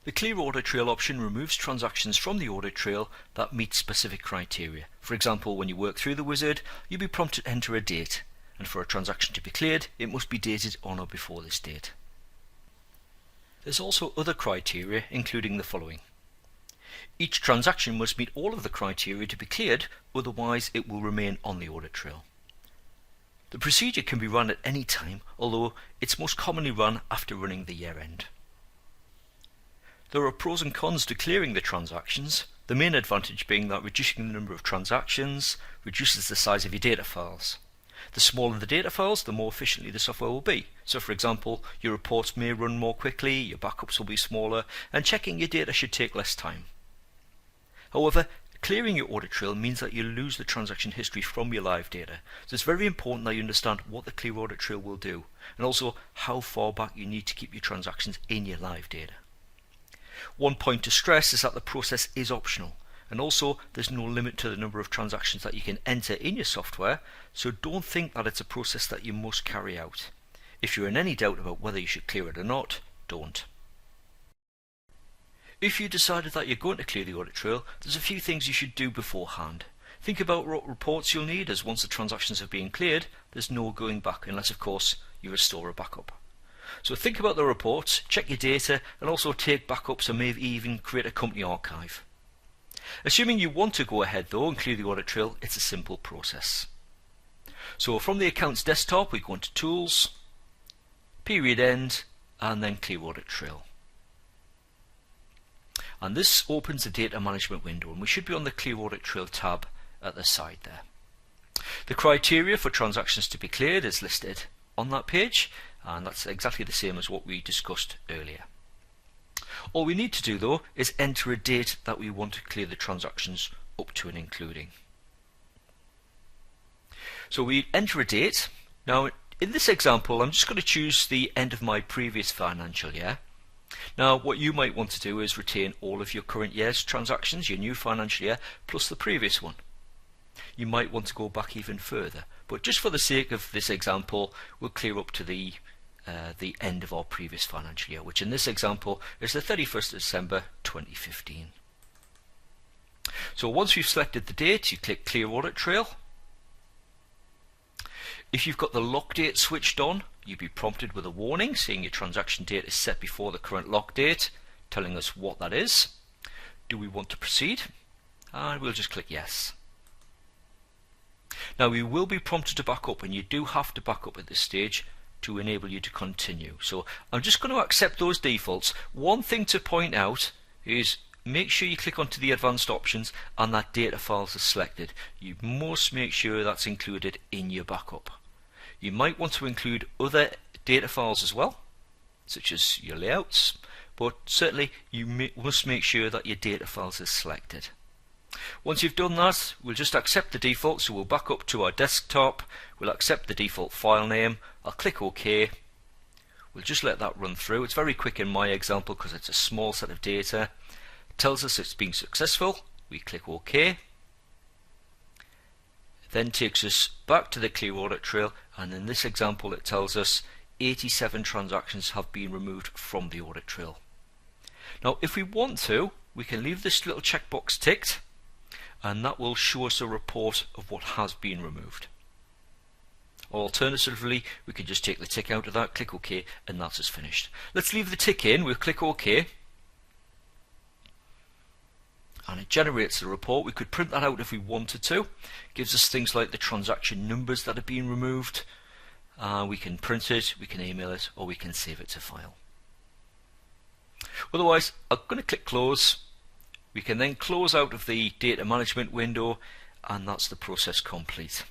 The Clear Audit Trail option removes transactions from the audit trail that meet specific criteria. For example, when you work through the wizard, you'll be prompted to enter a date, and for a transaction to be cleared, it must be dated on or before this date. There's also other criteria, including the following. Each transaction must meet all of the criteria to be cleared, otherwise it will remain on the audit trail. The procedure can be run at any time, although it's most commonly run after running the year end. There are pros and cons to clearing the transactions, the main advantage being that reducing the number of transactions reduces the size of your data files. The smaller the data files, the more efficiently the software will be. So for example, your reports may run more quickly, your backups will be smaller, and checking your data should take less time. However, clearing your audit trail means that you lose the transaction history from your live data. So it's very important that you understand what the Clear Audit Trail will do, and also how far back you need to keep your transactions in your live data. One point to stress is that the process is optional, and also there's no limit to the number of transactions that you can enter in your software, so don't think that it's a process that you must carry out. If you're in any doubt about whether you should clear it or not, don't. If you decided that you're going to clear the audit trail, there's a few things you should do beforehand. Think about what reports you'll need, as once the transactions have been cleared, there's no going back unless of course you restore a backup. So think about the reports, check your data, and also take backups and maybe even create a company archive. Assuming you want to go ahead though and clear the audit trail, it's a simple process. So from the accounts desktop we go into Tools, Period End, and then Clear Audit Trail. And this opens the data management window, and we should be on the Clear Audit Trail tab at the side there. The criteria for transactions to be cleared is listed on that page, and that's exactly the same as what we discussed earlier. All we need to do though is enter a date that we want to clear the transactions up to and including. So we enter a date. Now in this example I'm just going to choose the end of my previous financial year. Now what you might want to do is retain all of your current year's transactions, your new financial year, plus the previous one. You might want to go back even further, but just for the sake of this example we'll clear up to the end of our previous financial year, which in this example is the 31st of December 2015. So once we've selected the date, you click Clear Audit Trail. If you've got the lock date switched on, you'll be prompted with a warning saying your transaction date is set before the current lock date, telling us what that is. Do we want to proceed? And we'll just click yes. Now we will be prompted to back up, and you do have to back up at this stage to enable you to continue. So I'm just going to accept those defaults. One thing to point out is make sure you click onto the advanced options and that data files are selected. You must make sure that's included in your backup. You might want to include other data files as well, such as your layouts, but certainly you must make sure that your data files are selected. Once you've done that, we'll just accept the default, so we'll back up to our desktop, we'll accept the default file name, I'll click OK, we'll just let that run through. It's very quick in my example because it's a small set of data. It tells us it's been successful, we click OK. Then takes us back to the Clear Audit Trail, and in this example it tells us 87 transactions have been removed from the audit trail. Now if we want to, we can leave this little checkbox ticked, and that will show us a report of what has been removed. Alternatively, we can just take the tick out of that, click OK, and that's us finished. Let's leave the tick in, we'll click OK, and it generates the report. We could print that out if we wanted to. It gives us things like the transaction numbers that have been removed. We can print it, we can email it, or we can save it to file. Otherwise, I'm going to click close. We can then close out of the data management window, and that's the process complete.